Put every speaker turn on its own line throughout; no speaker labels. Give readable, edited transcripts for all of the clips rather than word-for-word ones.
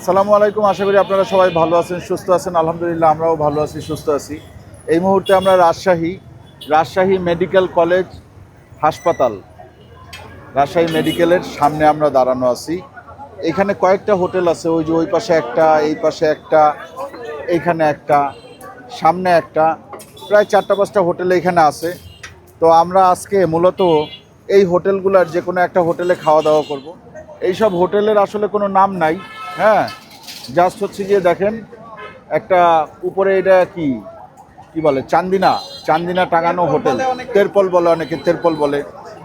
আসসালামু আলাইকুম। আশা করি আপনারা সবাই ভালো আছেন, সুস্থ আছেন। আলহামদুলিল্লাহ আমরাও ভালো আছি, সুস্থ আছি। এই মুহূর্তে আমরা রাজশাহী মেডিকেল কলেজ হাসপাতাল, রাজশাহী মেডিকেলের সামনে আমরা দাঁড়ানো আছি। এখানে কয়েকটা হোটেল আছে, ওই যে ওই পাশে একটা, এই পাশে একটা, এইখানে একটা, সামনে একটা, প্রায় 4-5টা হোটেল এখানে আছে। তো আমরা আজকে মূলত এই হোটেলগুলোর যে কোনো একটা হোটেলে খাওয়া দাওয়া করব। এইসব হোটেলের আসলে কোনো নাম নাই, হ্যাঁ, জাস্ট হচ্ছে গিয়ে দেখেন একটা উপরে এটা কি কি বলে, চান্দিনা টাঙানো হোটেল। তেরপল বলে, অনেকে তেরপল বলে।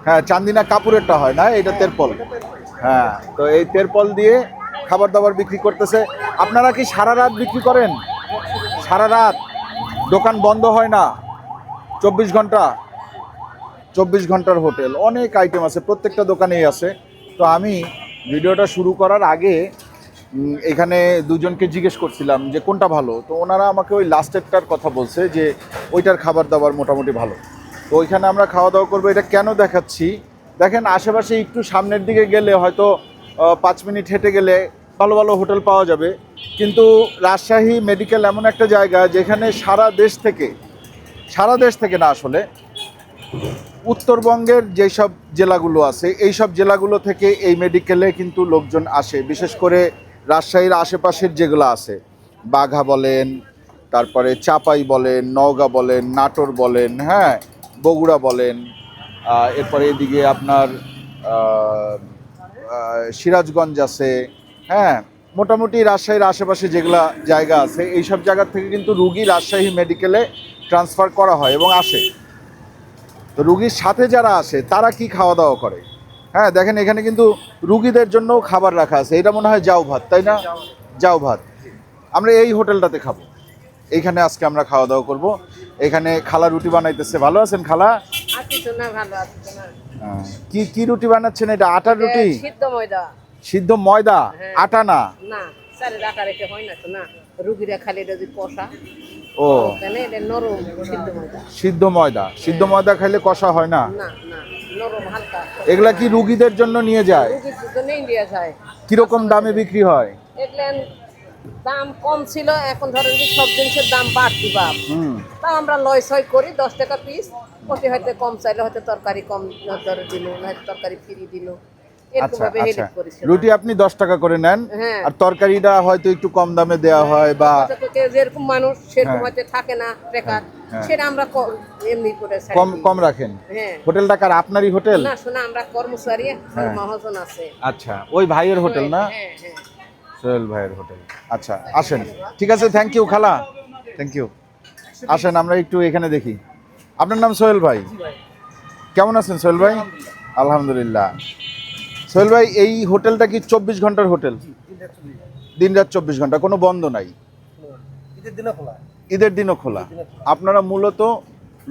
হ্যাঁ, চান্দিনা কাপুরেরটা হয় না, এটা তেরপল। হ্যাঁ, তো এই তেরপল দিয়ে খাবার দাবার বিক্রি করতেছে। আপনারা কি সারা রাত বিক্রি করেন? সারা রাত দোকান বন্ধ হয় না? 24 ঘন্টার হোটেল, অনেক আইটেম আছে, প্রত্যেকটা দোকানেই আছে। তো আমি ভিডিওটা শুরু করার আগে এখানে দুজনকে জিজ্ঞেস করছিলাম যে কোনটা ভালো। তো ওনারা আমাকে ওই লাস্টেরটার কথা বলছে যে ওইটার খাবার দাবার মোটামুটি ভালো। তো ওইখানে আমরা খাওয়া দাওয়া করবো। এটা কেন দেখাচ্ছি, দেখেন আশেপাশে একটু সামনের দিকে গেলে হয়তো 5 মিনিট হেঁটে গেলে ভালো ভালো হোটেল পাওয়া যাবে। কিন্তু রাজশাহী মেডিকেল এমন একটা জায়গা যেখানে সারা দেশ থেকে না, আসলে উত্তরবঙ্গের যেসব জেলাগুলো আছে এই সব জেলাগুলো থেকে এই মেডিকেলে কিন্তু লোকজন আসে। বিশেষ করে রাজশাহীর আশেপাশের যেগুলো আছে, বাঘা বলেন, তারপরে চাপাই বলেন, নওগাঁ বলেন, নাটোর বলেন, হ্যাঁ, বগুড়া বলেন, এরপরে এদিকে আপনার সিরাজগঞ্জ আছে, হ্যাঁ, মোটামুটি রাজশাহীর আশেপাশে যেগুলা জায়গা আছে এইসব জায়গা থেকে কিন্তু রুগী রাজশাহী মেডিকেলে ট্রান্সফার করা হয় এবং আসে। তো রুগীর সাথে যারা আসে তারা কি খাওয়া দাওয়া করে, হ্যাঁ, দেখেন এখানে কিন্তু রুগীদের জন্যও খাবার রাখা আছে। এটা মনে হয় জাউ ভাত, তাই না? জাউ ভাত। আমরা এই হোটেলটাতে খাবো, এইখানে আজকে আমরা খাওয়া দাওয়া করব। এখানে খালা রুটি বানাইতেছে। ভালো আছেন খালা? কি কি রুটি বানাচ্ছেন? এটা আটার রুটি? সিদ্ধ ময়দা, আটা না? ও, সিদ্ধ ময়দা খাইলে কষা হয় না? এগুলা কি রুগীদের জন্য নিয়ে যায়? কিরকম দামে বিক্রি হয়?
দাম কম ছিল, এখন ধরেন যে সব জিনিসের দাম বাড়তি বাপ, তা আমরা লয় ছয় করি 10 টাকা পিস। ওটি হয়তো কম চাইলে হয়তো তরকারি কম দরে দিল, হয়তো তরকারি ফ্রি দিল, এরকম ভাবে হেল্প করেছে।
রুটি আপনি 10 টাকা করে নেন, আর তরকারিটা হয়তো একটু কম দামে দেওয়া হয়, বা
যেরকম মানুষ সেরকম হয়তো থাকে না টাকা, সেটা আমরা এমনি করে
কম রাখেন। হোটেলটা কার? আপনারই হোটেল?
না, শোনা আমরা কর্মচারী, মহাজন আছে।
আচ্ছা, ওই ভাইয়ের হোটেল না? সোহেল ভাইয়ের হোটেল। আচ্ছা, আসেন, ঠিক আছে, থ্যাংক ইউ খালা, থ্যাংক ইউ। আসেন আমরা একটু এখানে দেখি। আপনার নাম সোহেল ভাই? কেমন আছেন সোহেল ভাই? আলহামদুলিল্লাহ। সোহেল ভাই, এই হোটেলটা কি 24 ঘন্টার হোটেল? দিন রাত 24 ঘন্টা, কোনো বন্ধ নাই? ঈদের দিনও খোলা। আপনারা মূলত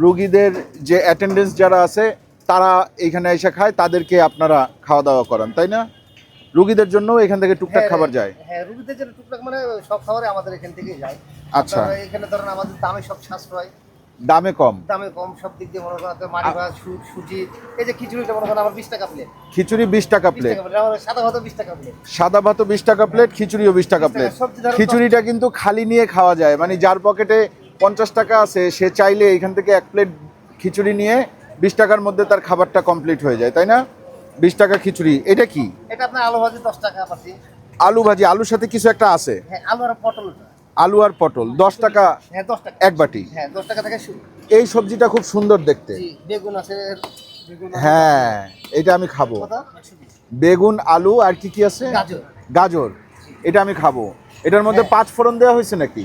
রুগীদের যে অ্যাটেন্ডেন্স যারা আছে তারা এইখানে এসে খায়, তাদেরকে আপনারা খাওয়া দাওয়া করান, তাই না? রুগীদের জন্য এখান থেকে টুকটাক খাবার যায়?
হ্যাঁ, রুগীদের জন্য টুকটাক মানে সব খাবারই আমাদের এখান থেকেই যায়।
আচ্ছা,
এখানে ধরেন আমাদের দামে সব সাশ্রয়,
দামে কম
সব দিক দিয়ে মনে করেন মাটি ভাত, সুজি, এই যে খিচুড়িটা মনে করেন আমার 20 টাকা প্লেট।
খিচুড়ি 20 টাকা প্লেট,
সাদা ভাতও 20 টাকা প্লেট।
সাদা ভাতও 20 টাকা প্লেট, খিচুড়িও 20 টাকা প্লেট। খিচুড়িটা কিন্তু খালি নিয়ে খাওয়া যায়, মানে যার পকেটে 50 টাকা আছে সে চাইলে এখান থেকে 1 প্লেট খিচুড়ি নিয়ে 20 টাকার মধ্যে তার খাবারটা কমপ্লিট হয়ে যায়, তাই না? 20 টাকা খিচুড়ি। এটা কি?
এটা আপনার আলু ভাজি 10 টাকা পাচ্ছি।
আলু ভাজি, আলুর সাথে কিছু একটা আছে?
হ্যাঁ, আলু আর পটল।
আলু আর পটল 10 টাকা।
হ্যাঁ, 10 টাকা
এক বাটি।
হ্যাঁ, 10 টাকা থেকে শুরু।
এই সবজিটা খুব সুন্দর দেখতে।
জি, বেগুন আছে।
হ্যাঁ, এটা আমি খাবো। বেগুন, আলু আর কি কি আছে? গাজর। এটা আমি খাবো। এটার মধ্যে 5 ফোড়ন দেওয়া হয়েছে নাকি?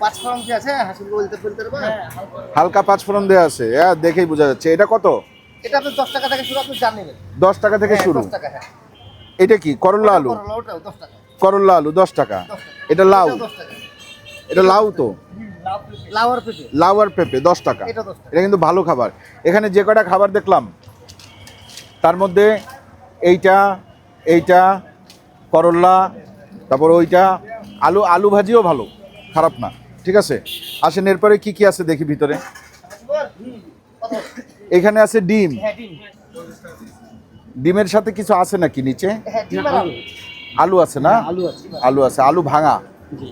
5 ফোড়ন কি আছে? হাসিল বলতে পারবো।
হালকা 5 ফোড়ন দেওয়া আছে, হ্যাঁ, দেখেই বোঝা যাচ্ছে। এটা কত?
এটা আপনি 10 টাকা থেকে শুরু, আপনি জান নেবেন।
10 টাকা থেকে শুরু?
10 টাকা, হ্যাঁ।
এটা কি? করলা আলু?
ওটাও 10 টাকা।
করলা আলু 10 টাকা। এটা লাউ?
10 টাকা।
এটা লাউ তো?
লাউ আর পেঁপে
10 টাকা। এটা কিন্তু ভালো খাবার। এখানে যে কটা খাবার দেখলাম তার মধ্যে এইটা করলা, তারপর ওইটা আলু ভাজিও ভালো, খারাপ না, ঠিক আছে। আসেন এরপরে কি কি আছে দেখি ভিতরে। এখানে আছে ডিম। ডিমের সাথে কিছু আছে নাকি নিচে? আলু আছে না?
আলু আছে।
আলু আছে, আলু ভাঙা।
জি।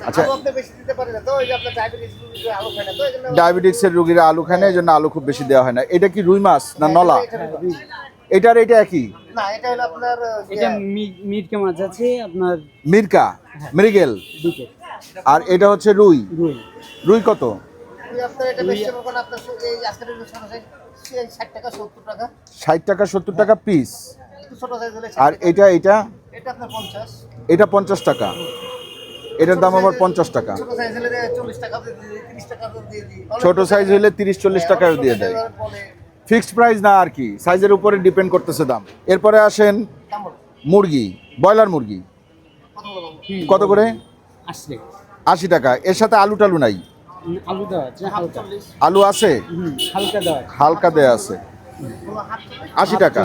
আচ্ছা।
আলু আপনি বেশি দিতে পারেন না তো, ওই যে আপনার ডায়াবেটিস রোগীরা আলু খায় না তো, এই জন্য
ডায়াবেটিক্সের রোগীরা আলু খায় না, এই জন্য আলু খুব বেশি দেওয়া হয় না। এটা কি রুই মাছ না নলা? এটার এটা একই?
না, এটা হলো আপনার
এটা মিরকে মাছ আছে আপনার
মিরকা, মৃগেল।
দিকে
আর এটা হচ্ছে রুই।
রুই।
রুই কত?
আপনার এটা বেশি মনে করেন আপনার এই আজকের ছোট সাইজ 60 টাকা 70 টাকা,
60 টাকা 70 টাকা পিস।
একটু ছোট সাইজ হলে
আর এটা
এটা আপনার 50,
এটা 50 টাকা। এটার দাম আবার 50 টাকা।
ছোট সাইজ হলে 40 টাকা দিয়ে দিই, 30 টাকা দিয়ে দিই।
ছোট সাইজ হলে 30-40 টাকাও দিয়ে দেয়। ফিক্সড প্রাইস না আর কি, সাইজের উপরে ডিপেন্ড করতেছে দাম। এরপরে আসেন মুরগি, ব্রয়লার মুরগি কত করে?
80
80 টাকা। এর সাথে আলু টালু নাই?
আলু দেওয়া আছে হালকা।
আলু আছে,
হালকা দেওয়া আছে।
হালকা দেয়া আছে। 80 টাকা।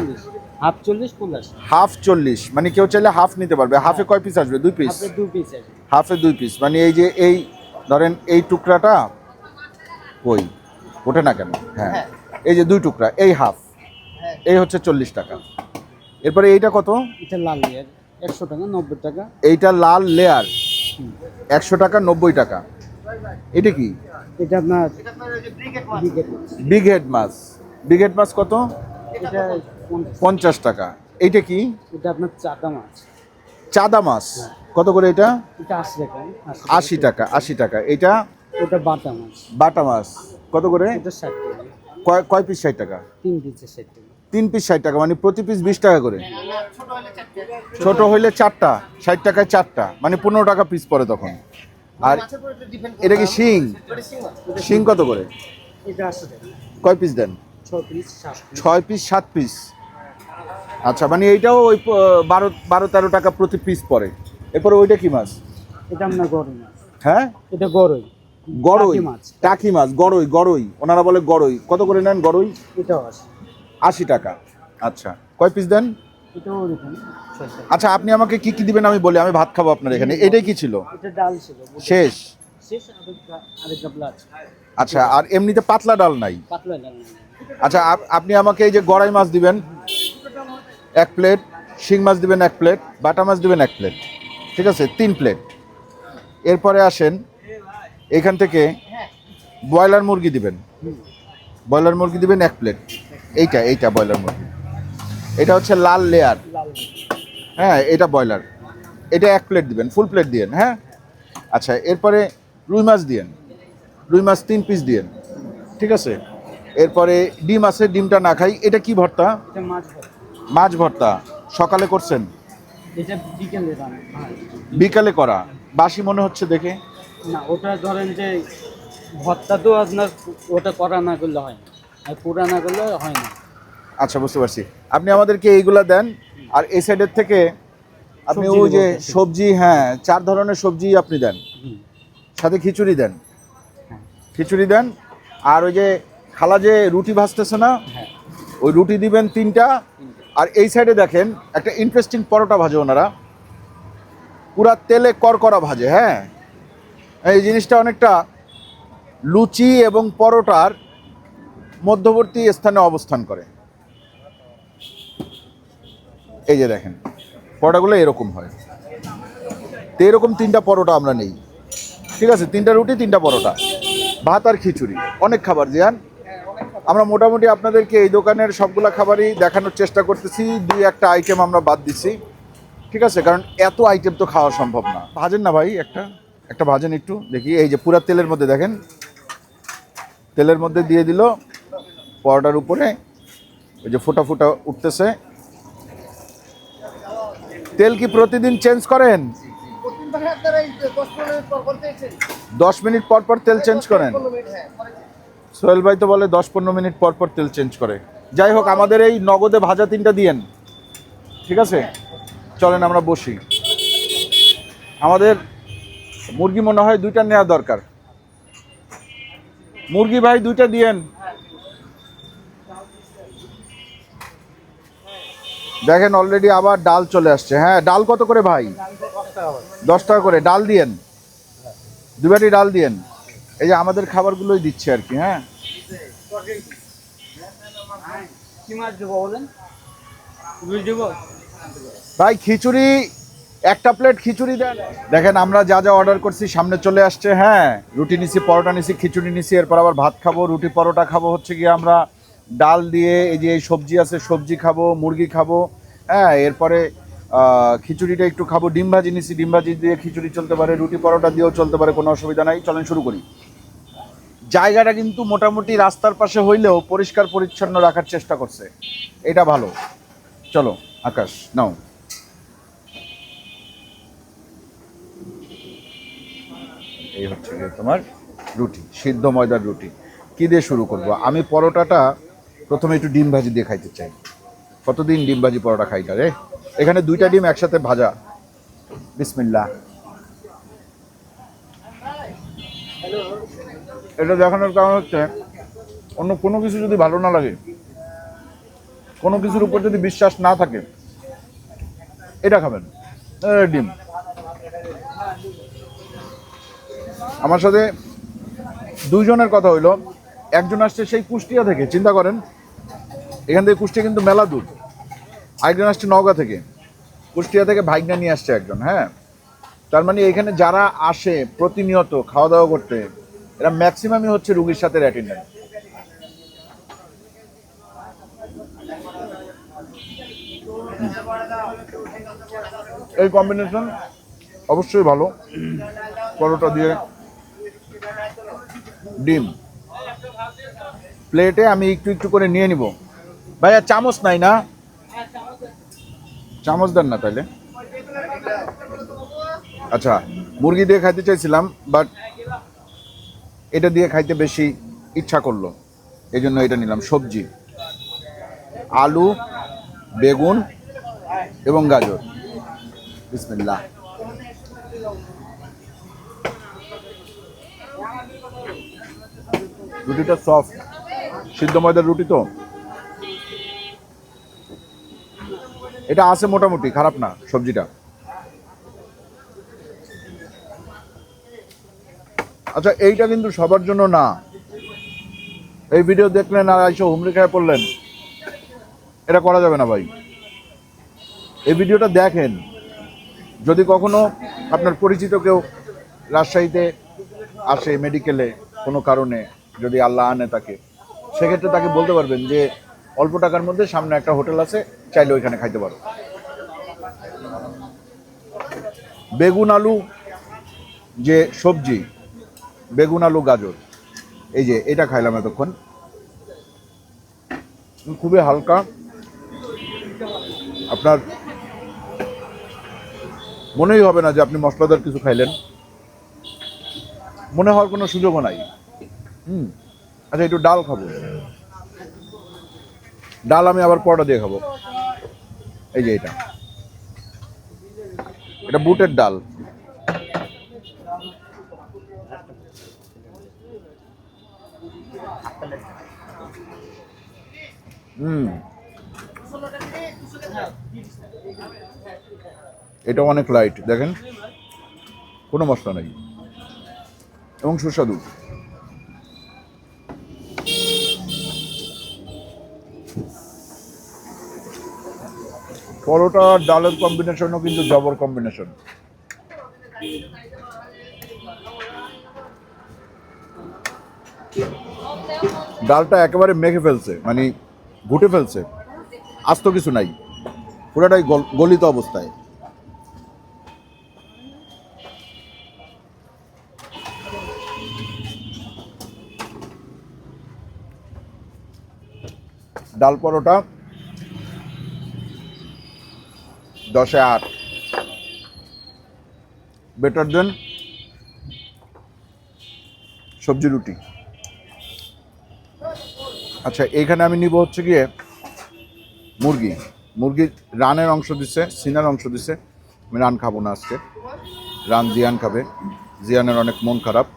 Half 40 plus.
হাফ 40, মানে কেউ চাইলে হাফ নিতে পারবে। হাফে কয় পিস আসবে? 2 পিস।
হাফে 2 পিস আছে।
হাফে 2 পিস, মানে এই যে এই ধরেন এই টুকরাটা কই ওঠে না কেন? হ্যাঁ, এই যে 2 টুকরা, এই হাফ, এই হচ্ছে 40 টাকা। এরপরে এইটা কত?
এটা লাল লেয়ার 100 টাকা 90 টাকা।
এইটা লাল লেয়ার 100 টাকা 90 টাকা। এটা কি?
এটা আপনার
ব্রিগেড মাছ।
বিকেট মাছ।
বিগ হেড মাছ। বিগ হেড মাছ কত?
এটা
50 টাকা। এইটা কি?
এটা আপনার চাটা মাছ।
চাদা মাছ কত করে? এটা
এটা 80 টাকা।
80 টাকা। 80 টাকা। এটা
ওটা বাটা মাছ।
বাটা মাছ কত করে?
এটা 60 টাকা।
কয় পিস 60 টাকা?
3 পিসে 60 টাকা।
3 পিস 60 টাকা, মানে প্রতি পিস 20 টাকা করে। ছোট হইলে 4টা, 60 টাকায় 4টা, মানে 15 টাকা পিস পড়ে তখন। আর এটা কি শিং? শিং কত করে?
এটা 80 টাকা।
কয় পিস দেন?
6 পিস 7 পিস।
6 piece 7 piece. আচ্ছা, মানে এইটাও ওই 12-13 টাকা প্রতি পিস পড়ে। এরপরে ওইটা কি মাছ?
এটা আপনার গরই মাছ।
হ্যাঁ,
এটা গরই।
গরই
টাকি মাছ।
টাকি মাছ, গরই। গরই ওনারা বলে গরই। কত করে নেন গরই?
এটাও আছে।
80 টাকা। আচ্ছা, কয় পিস দেন?
এটাও ওরকম 6 টাকা।
আচ্ছা, আপনি আমাকে কি কি দিবেন আমি বলি, আমি ভাত খাবো আপনার এখানে। এটাই কি ছিল?
এটা ডাল ছিল।
শেষ?
শেষ আরেকটা প্লাস।
আচ্ছা, আর এমনিতে পাতলা ডাল নাই?
পাতলা ডাল না।
আচ্ছা, আপনি আমাকে এই যে গড়াই মাছ দিবেন 1 প্লেট, শিং মাছ দিবেন 1 প্লেট, বাটা মাছ দিবেন 1 প্লেট, ঠিক আছে? 3 প্লেট। এরপরে আসেন এখান থেকে ব্রয়লার মুরগি দিবেন। ব্রয়লার মুরগি দিবেন 1 প্লেট। এইটা ব্রয়লার মুরগি। এটা হচ্ছে লাল লেয়ার।
লাল।
হ্যাঁ, এটা ব্রয়লার। এটা 1 প্লেট দিবেন, ফুল প্লেট দিয়েন। হ্যাঁ, আচ্ছা। এরপরে রুই মাছ দিয়েন, রুই মাছ 3 পিস দিয়েন, ঠিক আছে? এরপরে ডিম আছে, ডিমটা না খাই। এটা কি ভর্তা?
এটা মাছ ভর্তা।
মাছ ভর্তা। সকালে করছেন?
এটা বিকেলে রান্না। হ্যাঁ।
বিকালে করা, বাসি মনে হচ্ছে দেখে।
না, ওটা ধরেন যে ভর্তা তো আপনার ওটা করা না করলে হয় না, আর পোড়া না করলে হয় না।
আচ্ছা, বুঝতে পারছি। আপনি আমাদেরকে এইগুলা দেন, আর এই সাইডের থেকে আপনি
সবজি
ওই যে
দেবো।
সবজি, হ্যাঁ 4 ধরনের সবজি আপনি দেন,
হুম।
সাথে খিচুড়ি দেন।
হ্যাঁ।
খিচুড়ি দেন। আর ওই যে খালা যে রুটি ভাজতেছে না,
হ্যাঁ।
ওই রুটি দিবেন 3টা। আর এই সাইডে দেখেন একটা ইন্টারেস্টিং পরোটা ভাজে ওনারা, পুরা তেলে করকরা ভাজে। হ্যাঁ, এই জিনিসটা অনেকটা লুচি এবং পরোটার মধ্যবর্তী স্থানে অবস্থান করে। এই যে দেখেন পরোটাগুলো এরকম হয়। তো এরকম 3টা পরোটা আমরা নেই, ঠিক আছে? 3টা রুটি 3টা পরোটা, ভাত আর খিচুড়ি। অনেক খাবার জিয়ান। আমরা মোটামুটি আপনাদেরকে এই দোকানের সবগুলা খাবারই দেখানোর চেষ্টা করতেছি। 2-1টা আইটেম আমরা বাদ দিচ্ছি, ঠিক আছে? কারণ এত আইটেম তো খাওয়া সম্ভব না। ভাজেন না ভাই, একটা ভাজেন একটু দেখি। এই যে পুরা তেলের মধ্যে দেখেন, তেলের মধ্যে দিয়ে দিল পরোটার উপরে, ওই যে ফোটা ফোটা উঠতেছে। তেল কি প্রতিদিন চেঞ্জ করেন? 10 মিনিট পর পর তেল চেঞ্জ করেন? সোহেল ভাই তো বলে 10-15 মিনিট পর পর তেল চেঞ্জ করে। যাই হোক, আমাদের এই নগদে ভাজা 3টা দিয়েন, ঠিক আছে? চলেন আমরা বসি। আমাদের মুরগি মনে হয় 2টা নেওয়া দরকার। মুরগি ভাই 2টা দিয়েন। দেখেন অলরেডি আবার ডাল চলে আসছে। হ্যাঁ, ডাল কত করে ভাই? 10 টাকা করে ডাল দিয়েন, 2 বাটি ডাল দিয়েন। এই যে আমাদের খাবারগুলোই দিচ্ছে আর কি। হ্যাঁ,
কি মাছ দেবো বলেন? রুই দেবো?
ভাই খিচুড়ি একটা প্লেট খিচুড়ি দেন। দেখেন আমরা যা যা অর্ডার করছি সামনে চলে আসছে। হ্যাঁ, রুটি নিছি, পরোটা নিছি, খিচুড়ি নিছি, এরপর আবার ভাত খাবো, রুটি পরোটা খাবো, হচ্ছে গিয়ে আমরা ডাল দিয়ে, এই যে এই সবজি আছে সবজি খাবো, মুরগি খাবো। হ্যাঁ, এরপরে খিচুড়িটা একটু খাবো, ডিম ভাজি নিছি, ডিম ভাজি দিয়ে খিচুড়ি চলতে পারে, রুটি পরোটা দিয়েও চলতে পারে, কোনো অসুবিধা নাই। চলেন শুরু করি। জায়গাটা কিন্তু মোটামুটি রাস্তার পাশে হইলেও পরিষ্কার পরিচ্ছন্ন রাখার চেষ্টা করছে, এটা ভালো। চলো আকাশ নাও। এই হচ্ছে গিয়ে তোমার রুটি, সিদ্ধ ময়দার রুটি। কি দিয়ে শুরু করব? আমি পরোটাটা প্রথমে একটু ডিম ভাজি দিয়ে খাইতে চাই। কতদিন ডিম ভাজি পরোটা খাইটা রে। এখানে 2টা ডিম একসাথে ভাজা। বিসমিল্লাহ। এটা দেখানোর কারণ হচ্ছে অন্য কোনো কিছু যদি ভালো না লাগে, কোনো কিছুর উপর যদি বিশ্বাস না থাকে, এটা খাবেন। ডিম। আমার সাথে 2 জনের কথা হইলো। একজন আসছে সেই কুষ্টিয়া থেকে, চিন্তা করেন, এখান থেকে কুষ্টিয়া কিন্তু মেলা দূর। আরেকজন আসছে নওগাঁ থেকে, কুষ্টিয়া থেকে ভাইগনা নিয়ে আসছে একজন। হ্যাঁ, তার মানে এখানে যারা আসে প্রতিনিয়ত খাওয়া দাওয়া করতে, এরা ম্যাক্সিমামই হচ্ছে রুগীর সাথে অ্যাটেন্ডেন্ট। এই কম্বিনেশন অবশ্যই ভালো। পরোটা দিয়ে ডিম প্লেটে আমি একটু একটু করে নিয়ে নিব। ভাইয়া চামচ নাই না? চামচ দেন না তাইলে। আচ্ছা, মুরগি দিয়ে খাইতে চাইছিলাম, বাট এটা দিয়ে খাইতে বেশি ইচ্ছা করলো, এই জন্য এটা নিলাম। সবজি আলু, বেগুন এবং গাজর। বিসমিল্লাহ। রুটিটা সফট, সিদ্ধ ময়দার রুটি তো, এটা আছে মোটামুটি, খারাপ না সবজিটা। আচ্ছা, এইটা কিন্তু সবার জন্য না। এই ভিডিও দেখলেন আর আইসা হুমড়ি খেয়ে পড়লেন, এটা করা যাবে না ভাই। এই ভিডিওটা দেখেন, যদি কখনো আপনার পরিচিত কেউ রাজশাহীতে আসে মেডিকেলে কোনো কারণে, যদি আল্লাহ আনে তাকে, সেক্ষেত্রে তাকে বলতে পারবেন যে অল্প টাকার মধ্যে সামনে একটা হোটেল আছে, চাইলে ওইখানে খাইতে পারো। বেগুন আলু যে সবজি, বেগুন আলু গাজর, এই যে এটা খাইলাম এতক্ষণ, খুবই হালকা। আপনার মনেই হবে না যে আপনি মশলাদার কিছু খাইলেন, মনে হওয়ার কোনো সুযোগও নাই। আচ্ছা, একটু ডাল খাবো। ডাল আমি আবার পরোটা দিয়ে খাবো। এই যে এটা, এটা বুটের ডাল। এটা অনেক লাইট, দেখেন কোনো মশলা নেই এবং সুস্বাদু। পরোটা আর ডালের কম্বিনেশনও কিন্তু জবর কম্বিনেশন। ডালটা একেবারে মেখে ফেলছে, মানে ঘুটে ফেলছে, আস্ত কিছু নাই, পুরোটাই গলিত অবস্থায়। ডাল পরোটা 10-এ 8, বেটার দেন সবজি রুটি। আচ্ছা, এইখানে আমি নিব হচ্ছে গিয়ে মুরগির রানের অংশ দিছে, সিনার অংশ দিছে। আমি রান খাবো না আজকে, রান জিয়ান খাবে। জিয়ানের অনেক মন খারাপ,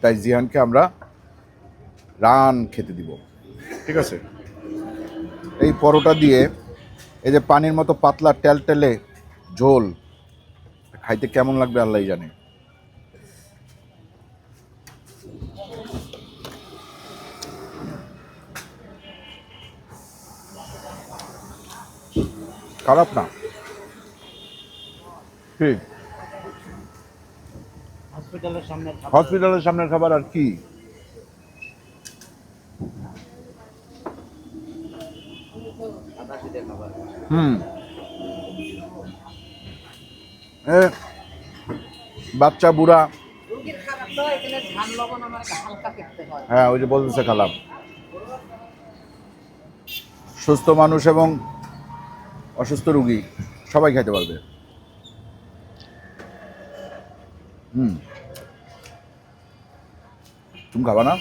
তাই জিয়ানকে আমরা রান খেতে দিব, ঠিক আছে? এই পরোটা দিয়ে এই যে পানির মতো পাতলা টেলটেলে ঝোল, খাইতে কেমন লাগবে আল্লাহই জানে। খারাপ না। ঠিক।
হসপিটালের সামনে
হসপিটালের সামনের খাবার আর কি? হুম। বাচ্চা বুড়া,
রুগীর খাবার তো এখানে ঝাল লবণ আমার হালকা খেতে হয়।
হ্যাঁ ওই যে বলতেছে খালাম, সুস্থ মানুষ এবং অসুস্থ রুগী সবাই খেতে পারবে। হুম, তুমি খাবা না?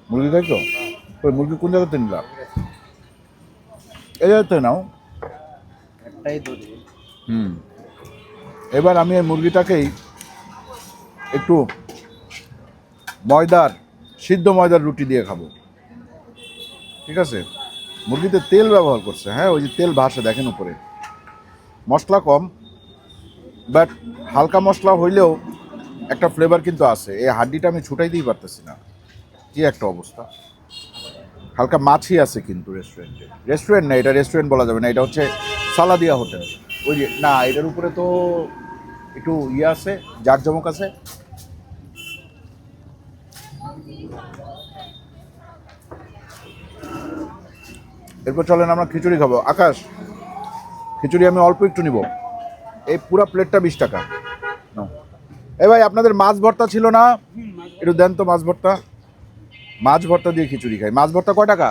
মুরগি খাইছো? ওই মুরগি কোন জায়গাতে নিলা? এই জায়গাতে নাও।
একটাই দড়ি।
হুম, এবার আমি এই মুরগিটাকেই একটু সিদ্ধ ময়দার রুটি দিয়ে খাবো, ঠিক আছে? মুরগিতে তেল ব্যবহার করছে, হ্যাঁ ওই যে তেল ভাসে দেখেন উপরে, মশলা কম, বাট হালকা মশলা হইলেও একটা ফ্লেভার কিন্তু আছে। এই হাড্ডিটা আমি ছুটাইতেই পারতেছি না, কি একটা অবস্থা। হালকা মাছি আছে কিন্তু রেস্টুরেন্ট না, এটা রেস্টুরেন্ট বলা যাবে না, এটা হচ্ছে সালাদিয়া হোটেল। ওই যে না, এটার উপরে তো একটু ইয়ে আছে, জাঁকজমক আছে। এরপর চলেন আমরা খিচুড়ি খাবো। আকাশ, খিচুড়ি আমি অল্প একটু নিব, এই পুরো প্লেটটা 20 টাকা। নাও। এ ভাই, আপনাদের মাছ ভর্তা ছিল না? একটু দেন তো মাছ ভর্তা। মাছ ভর্তা দিয়ে খিচুড়ি খাই। মাছ ভর্তা কয় টাকা?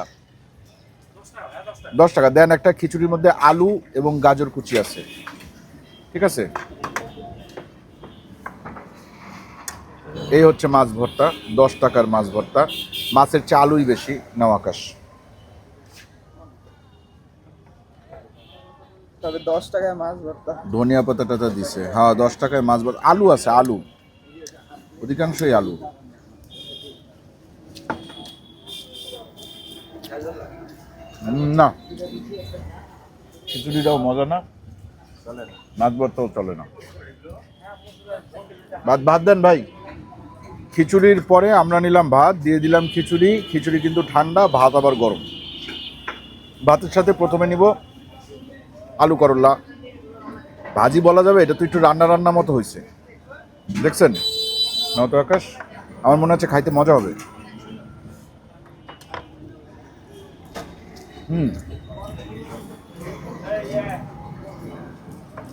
10 টাকা দেন। একটা খিচুড়ির মধ্যে আলু এবং গাজর কুচি আছে, ঠিক আছে? এই হচ্ছে মাছ ভর্তা, 10 টাকার মাছ ভর্তা। মাছের চালুই বেশি। নাও আকাশ।
তবে 10 টাকায় মাছ ভর্তা।
ধনিয়া পাতা টাতা দিছে, হ্যাঁ 10 টাকায় মাছ ভর্তা। আলু আছে, আলু, অধিকাংশই আলু। না, খিচুড়িটাও মজা না, মাছ ভর্তাও চলে না। ভাত দেন ভাই। খিচুড়ির পরে আমরা নিলাম ভাত, দিয়ে দিলাম খিচুড়ি। খিচুড়ি কিন্তু ঠান্ডা, ভাত আবার গরম। ভাতের সাথে প্রথমে নিব আলু করলা ভাজি, বলা যাবে এটা তো একটু রান্না মতো হয়েছে, দেখছেন? নাও তো আকাশ, আমার মনে হচ্ছে খাইতে মজা হবে। হুম,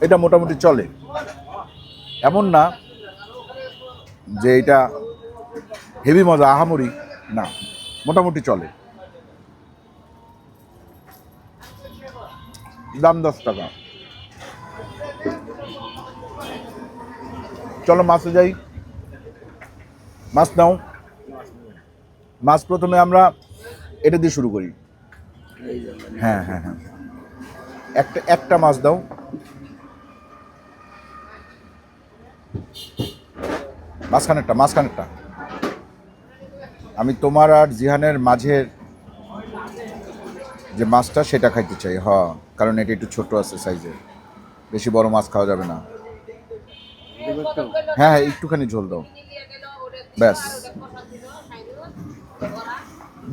এটা মোটামুটি চলে, এমন না যে এটা হেভি মজা, আহামরি না, মোটামুটি চলে। দাম 10 টাকা। চলো মাছে যাই। মাছ নাও। মাছ প্রথমে আমরা এটা দিয়ে শুরু করি। হ্যাঁ হ্যাঁ হ্যাঁ, একটা মাছ দাও। মাঝখানেরটা আমি তোমার আর জিহানের মাঝের যে মাছটা সেটা খাইতে চাই। হ্যাঁ, কারণ এটা একটু ছোট আছে সাইজের, বেশি বড় মাছ খাওয়া যাবে না। হ্যাঁ হ্যাঁ, একটুখানি ঝোল দাও ব্যাস।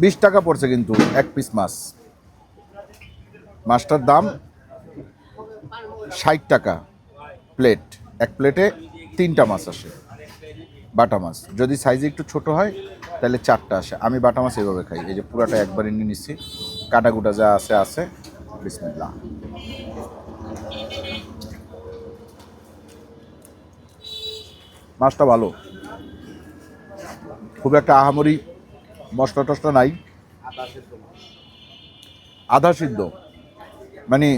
20 টাকা পড়ছে কিন্তু এক পিস মাছ। মাছটার দাম 60 টাকা প্লেট। এক প্লেটে 3টা মাছ আসে, বাটা মাছ। যদি সাইজে একটু ছোট হয় তাহলে 4টা আসে। আমি বাটা মাছ এইভাবে খাই, এই যে পুরাটা একবারে নিয়ে নিচ্ছি, কাটা কুটা যা আছে। বিসমিল্লাহ। মাছটা ভালো, খুব একটা আহামরি মশলা টশলা নাই। আধা সিদ্ধ মানে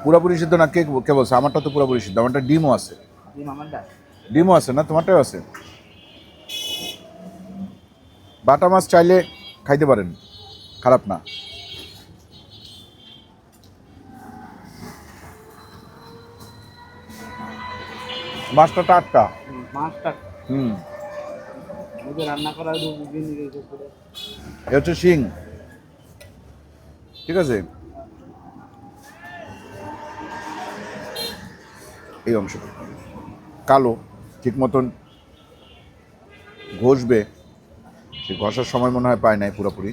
পুরোপুরি সিদ্ধ না। কে বলছে? আমারটা তো পুরোপুরি সিদ্ধ, আমারটা ডিমও আছে। ডিমও আছে না? তোমারটাও আছে। বাটা মাছ চাইলে খাইতে পারেন, খারাপ না। মাছটা টাটকা। হুম,
রান্না করা
এ হচ্ছে শিং, ঠিক আছে? এই অংশটা কালো, ঠিক মতন ঘষবে, সে ঘষার সময় মনে হয় পায় নাই পুরোপুরি।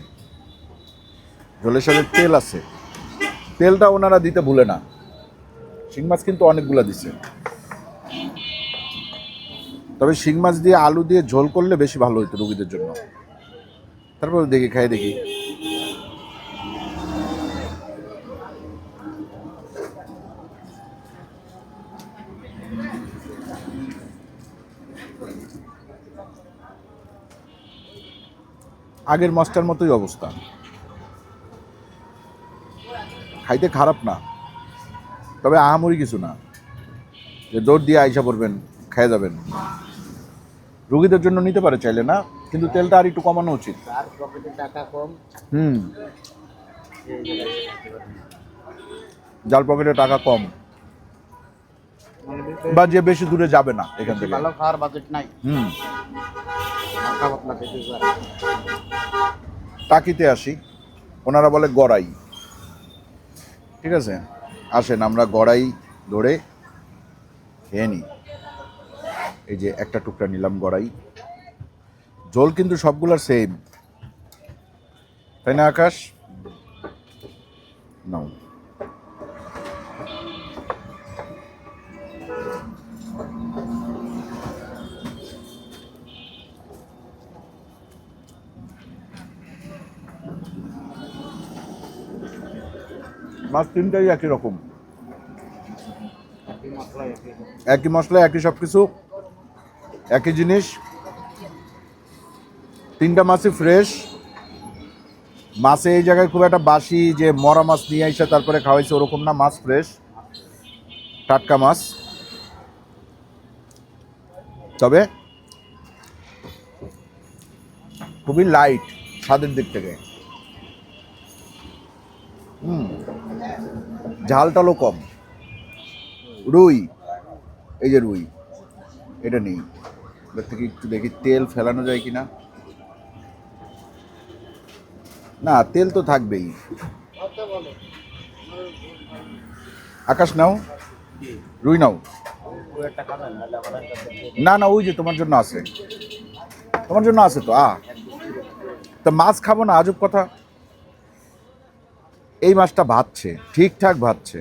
ঝোলের সাথে তেল আছে, তেলটা ওনারা দিতে ভুলে না, শিং মাছ কিন্তু অনেকগুলা দিছে, তবে শিং মাছ দিয়ে আলু দিয়ে ঝোল করলে বেশি ভালো হতো রুগীদের জন্য। তারপর দেখি, খাই দেখি। আগের মাছটার মতোই অবস্থা, খাইতে খারাপ না, তবে আহামরি কিছু না যে দৌড় দিয়ে আইসা পড়বেন খেয়ে যাবেন। রুগীদের জন্য নিতে পারে চাইলে না, কিন্তু তেলটা আর একটু কমানো উচিত।
আর পকেটে টাকা কম,
যার পকেটে টাকা কম বা যে বেশি দূরে যাবে না এখান থেকে।
ভালো খাওয়ার বাজেট নাই, খাবার না খেতে পারে।
টাকিতে আসি, ওনারা বলে গড়াই। ঠিক আছে, আসেন আমরা গড়াই ধরে খেয়ে নিই। এই যে একটা টুকরা নিলাম গড়াই। ঝোল কিন্তু সবগুলোর সেম, তাই না আকাশ? নাও। মাছ তিনটাই একই রকম, একই মশলা, একই সব কিছু, একই জিনিস। তিনটা মাছই ফ্রেশ। মাছে এই জায়গায় খুব একটা বাসি যে মরা মাছ নিয়ে এসে তারপরে খাওয়াইছে ওরকম না, মাছ ফ্রেশ, টাটকা মাছ। তবে খুবই লাইট স্বাদের দিক থেকে। ঝালটালও কম। রুই, এই যে রুই, এটা নেই, এবার থেকে একটু দেখি তেল ফেলানো যায় কিনা। না, তেল তো থাকবেই। আকাশ নাও, রুই নাও। না না, ওই যে তোমার জন্য আছে, তোমার জন্য আছে তো। তা মাছ খাবো না, আজব কথা। এই মাছটা ভাজছে, ঠিকঠাক ভাজছে,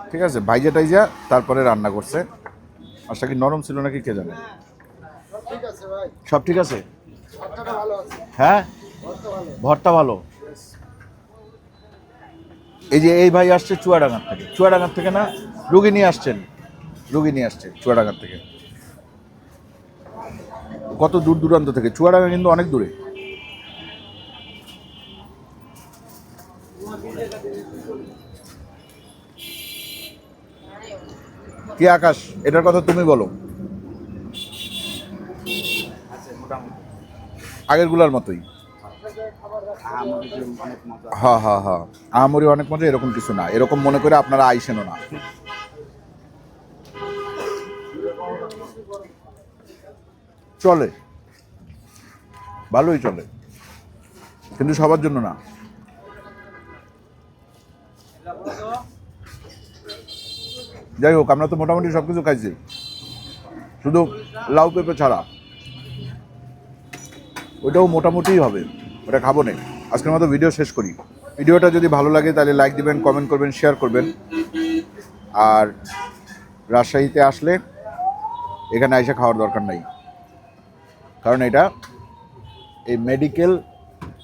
ঠিক আছে, ভাইজা টাইজা তারপরে রান্না করছে। মাছটা কি নরম ছিল নাকি কে জানে। সব ঠিক আছে, হ্যাঁ, ভর্তা ভালো। এই যে এই ভাই আসছে চুয়াডাঙ্গার থেকে, চুয়াডাঙ্গার থেকে না, রুগী নিয়ে আসছেন, রুগী নিয়ে আসছে চুয়াডাঙ্গার থেকে। কত দূর দূরান্ত থেকে, চুয়াডাঙ্গা কিন্তু অনেক দূরে। কি আকাশ, এটার কথা তুমি বলো। আগের গুলার মতোই। হ্যাঁ হ্যাঁ হ্যাঁ, আহামরি অনেক মজা এরকম কিছু না, এরকম মনে করে আপনারা আইসেনও না। চলে, ভালোই চলে, কিন্তু সবার জন্য না। যাই হোক, আমরা তো মোটামুটি সব কিছু খাইছি, শুধু লাউ পেঁপে ছাড়া। ওইটাও মোটামুটিই হবে, ওটা খাবো না। আজকের মতো ভিডিও শেষ করি। ভিডিওটা যদি ভালো লাগে তাহলে লাইক দিবেন, কমেন্ট করবেন, শেয়ার করবেন। আর রাজশাহীতে আসলে এখানে এসে খাওয়ার দরকার নাই, কারণ এটা এই মেডিকেল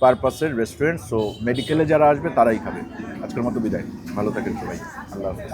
পারপাসের রেস্টুরেন্ট। সো মেডিকেলে যারা আসবে তারাই খাবে। আজকের মতো বিদায়, ভালো থাকেন সবাই, আল্লাহ হাফেজ।